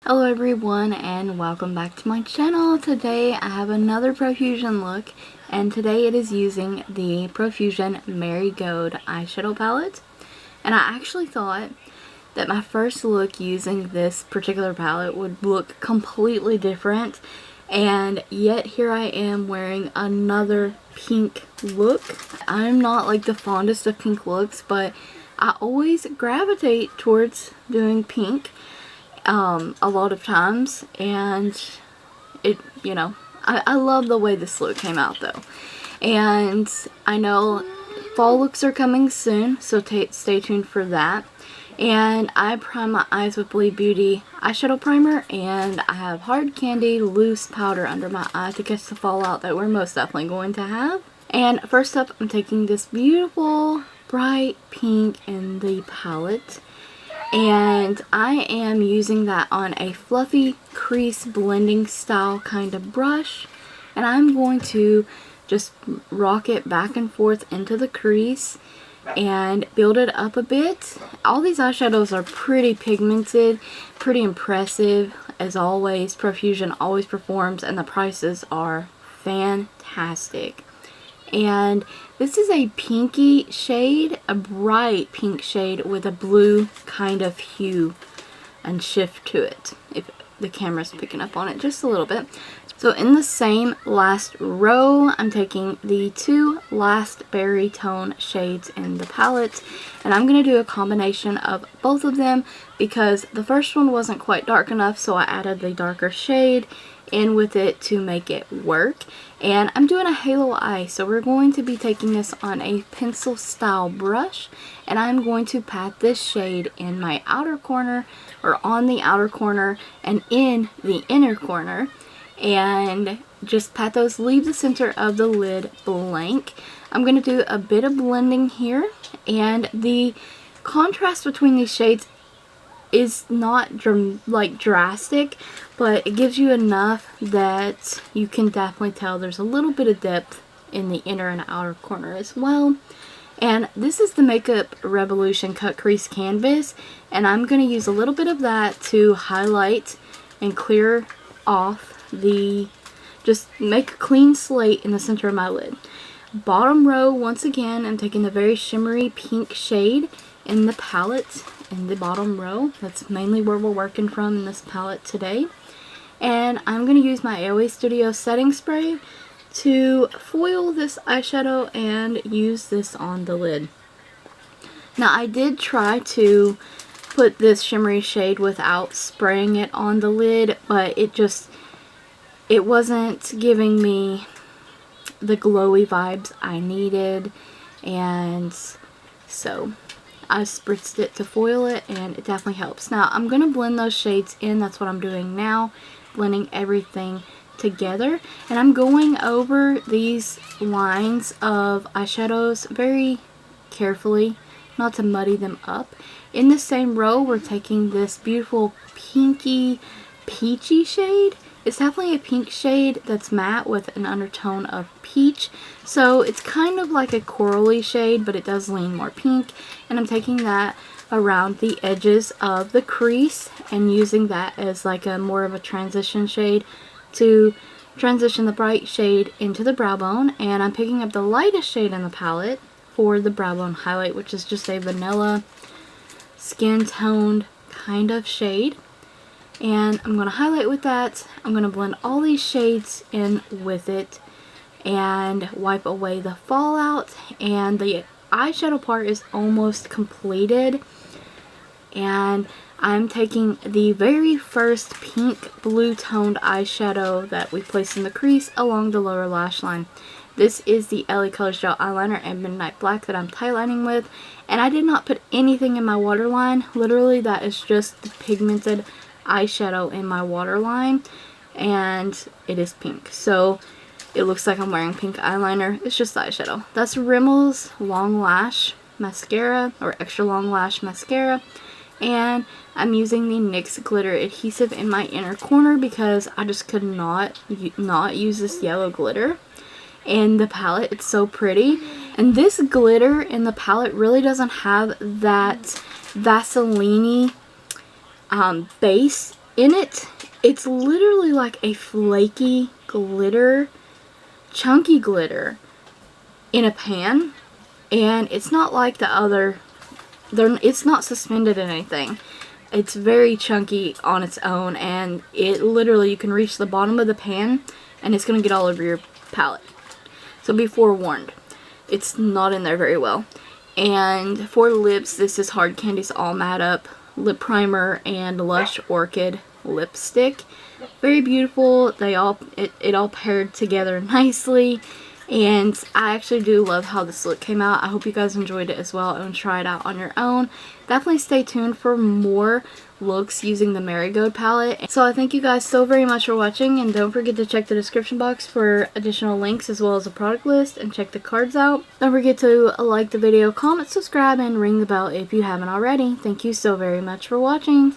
Hello everyone and welcome back to my channel. Today I have another Profusion look, and today it is using the Profusion Marigold eyeshadow palette. And I actually thought that my first look using this particular palette would look completely different, and yet here I am wearing another pink look. I'm not like the fondest of pink looks, but I always gravitate towards doing pink a lot of times, and I love the way this look came out though. And I know fall looks are coming soon, so stay tuned for that. And I prime my eyes with Believe Beauty eyeshadow primer, and I have Hard Candy loose powder under my eye to catch the fallout that we're most definitely going to have. And first up, I'm taking this beautiful bright pink in the palette, and I am using that on a fluffy crease blending style kind of brush, and I'm going to just rock it back and forth into the crease and build it up a bit. All these eyeshadows are pretty pigmented, pretty impressive. As always, Profusion always performs, and the prices are fantastic. And this is a pinky shade, a bright pink shade with a blue kind of hue and shift to it, if the camera's picking up on it just a little bit. So in the same last row, I'm taking the two last berry tone shades in the palette, and I'm going to do a combination of both of them because the first one wasn't quite dark enough, so I added the darker shade in with it to make it work. And I'm doing a halo eye, so we're going to be taking this on a pencil style brush, and I'm going to pat this shade in my outer corner, or on the outer corner and in the inner corner, and just pat those, leave the center of the lid blank. I'm going to do a bit of blending here, and the contrast between these shades is not like drastic, but it gives you enough that you can definitely tell there's a little bit of depth in the inner and outer corner as well. And this is the Makeup Revolution Cut Crease Canvas, and I'm going to use a little bit of that to highlight and clear off just make a clean slate in the center of my lid. Bottom row, once again, I'm taking the very shimmery pink shade in the palette in the bottom row. That's mainly where we're working from in this palette today. And I'm going to use my AOA Studio setting spray to foil this eyeshadow and use this on the lid. Now, I did try to put this shimmery shade without spraying it on the lid, but it wasn't giving me the glowy vibes I needed, and so I spritzed it to foil it, and it definitely helps. Now I'm going to blend those shades in. That's what I'm doing now, blending everything together, and I'm going over these lines of eyeshadows very carefully, not to muddy them up. In the same row, we're taking this beautiful pinky peachy shade. It's definitely a pink shade that's matte with an undertone of peach. So it's kind of like a corally shade, but it does lean more pink. And I'm taking that around the edges of the crease and using that as like a more of a transition shade to transition the bright shade into the brow bone. And I'm picking up the lightest shade in the palette for the brow bone highlight, which is just a vanilla skin toned kind of shade. And I'm going to highlight with that. I'm going to blend all these shades in with it and wipe away the fallout. And the eyeshadow part is almost completed. And I'm taking the very first pink blue toned eyeshadow that we placed in the crease along the lower lash line. This is the LaColors Gel Eyeliner and Midnight Black that I'm tightlining with. And I did not put anything in my waterline. Literally, that is just the pigmented eyeshadow in my waterline, and it is pink, so it looks like I'm wearing pink eyeliner. It's just eyeshadow. That's Rimmel's Long Lash Mascara, or Extra Long Lash Mascara, and I'm using the NYX Glitter Adhesive in my inner corner because I just could not use this yellow glitter in the palette. It's so pretty, and this glitter in the palette really doesn't have that Vaseline base in it, it's literally like a flaky glitter, chunky glitter in a pan, and it's not like the other, it's not suspended in anything. It's very chunky on its own, and it literally, you can reach the bottom of the pan and it's going to get all over your palette. So be forewarned, it's not in there very well. And for lips, this is Hard Candy's All Matte Up Lip Primer and Lush Orchid lipstick. Very beautiful. They all, it all paired together nicely. And I actually do love how this look came out. I hope you guys enjoyed it as well and try it out on your own. Definitely stay tuned for more looks using the Marigold palette. So I thank you guys so very much for watching, and don't forget to check the description box for additional links as well as a product list, and check the cards out. Don't forget to like the video, comment, subscribe, and ring the bell if you haven't already. Thank you so very much for watching.